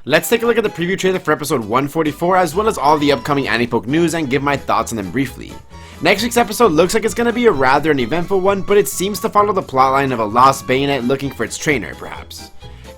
Let's take a look at the preview trailer for episode 144 as well as all the upcoming anipoke news and give my thoughts on them briefly. Next week's episode looks like it's going to be a rather eventful one, but it seems to follow the plotline of a lost Bayonet looking for its trainer, perhaps.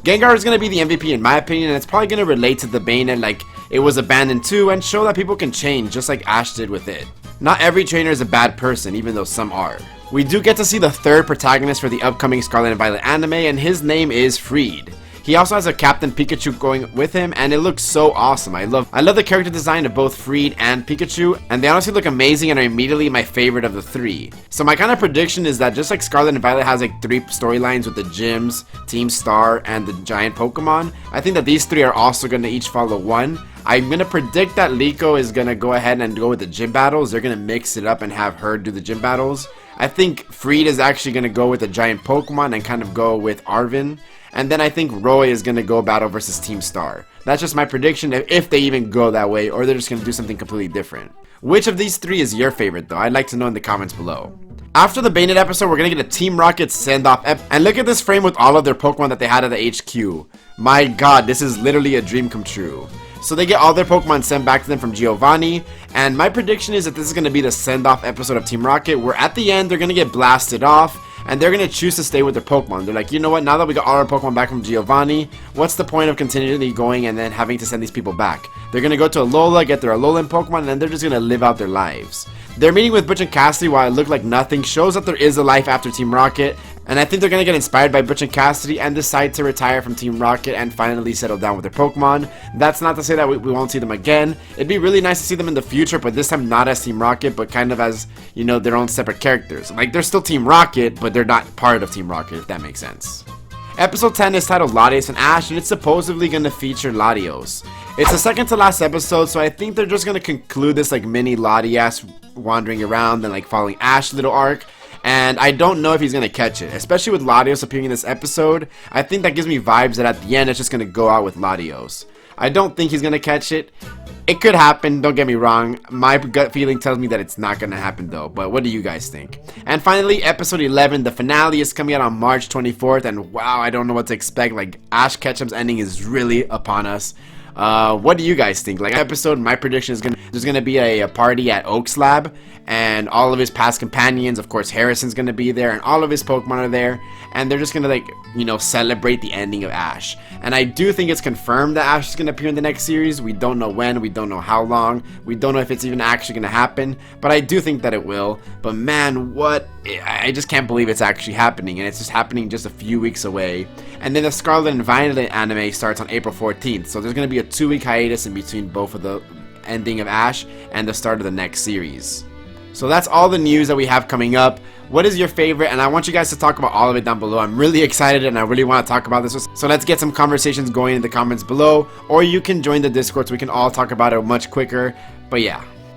Gengar is going to be the MVP in my opinion, and it's probably going to relate to the Bayonet like it was abandoned too and show that people can change just like Ash did with it. Not every trainer is a bad person, even though some are. We do get to see the third protagonist for the upcoming Scarlet and Violet anime, and his name is Friede. He also has a Captain Pikachu going with him, and it looks so awesome. I love the character design of both Friede and Pikachu, and they honestly look amazing and are immediately my favorite of the three. So my kind of prediction is that just like Scarlet and Violet has like 3 storylines with the gyms, Team Star, and the giant Pokemon, I think that these 3 are also going to each follow one. I'm going to predict that Liko is going to go ahead and go with the gym battles. They're going to mix it up and have her do the gym battles. I think Friede is actually going to go with the giant Pokemon and kind of go with Arvin. And then I think Roy is going to go battle versus Team Star. That's just my prediction if they even go that way, or they're just going to do something completely different. Which of these 3 is your favorite though? I'd like to know in the comments below. After the Bayonet episode, we're going to get a Team Rocket send-off and look at this frame with all of their Pokemon that they had at the HQ. My god, this is literally a dream come true. So they get all their Pokemon sent back to them from Giovanni, and my prediction is that this is going to be the send-off episode of Team Rocket, where at the end they're going to get blasted off, and they're going to choose to stay with their Pokemon. They're like, you know what, now that we got all our Pokemon back from Giovanni, what's the point of continually going and then having to send these people back? They're going to go to Alola, get their Alolan Pokemon, and then they're just going to live out their lives. Their meeting with Butch and Cassidy, while it looked like nothing, shows that there is a life after Team Rocket, and I think they're going to get inspired by Butch and Cassidy and decide to retire from Team Rocket and finally settle down with their Pokemon. That's not to say that we won't see them again. It'd be really nice to see them in the future, but this time not as Team Rocket, but kind of as, you know, their own separate characters. Like, they're still Team Rocket, but they're not part of Team Rocket, if that makes sense. Episode 10 is titled Latias and Ash, and it's supposedly going to feature Latios. It's the second to last episode, so I think they're just going to conclude this like mini Latias wandering around and like following Ash little arc. And I don't know if he's going to catch it, especially with Latios appearing in this episode. I think that gives me vibes that at the end it's just going to go out with Latios. I don't think he's going to catch it. It could happen, don't get me wrong. My gut feeling tells me that it's not going to happen though, but what do you guys think? And finally, episode 11, the finale is coming out on March 24th, and wow, I don't know what to expect. Like, Ash Ketchum's ending is really upon us. What do you guys think? Like, episode, my prediction is there's gonna be a party at Oak's lab, and all of his past companions, of course Harrison's gonna be there, and all of his Pokemon are there, and they're just gonna, like, you know, celebrate the ending of Ash. And I do think it's confirmed that Ash is gonna appear in the next series. We don't know when, we don't know how long, we don't know if it's even actually gonna happen, but I do think that it will. But man, I just can't believe it's actually happening, and it's just happening just a few weeks away. And then the Scarlet and Violet anime starts on April 14th, so there's gonna be a 2-week hiatus in between both of the ending of Ash and the start of the next series. So that's all the news that we have coming up. What is your favorite? And I want you guys to talk about all of it down below. I'm really excited and I really want to talk about this. So let's get some conversations going in the comments below, or you can join the Discord so we can all talk about it much quicker. But yeah,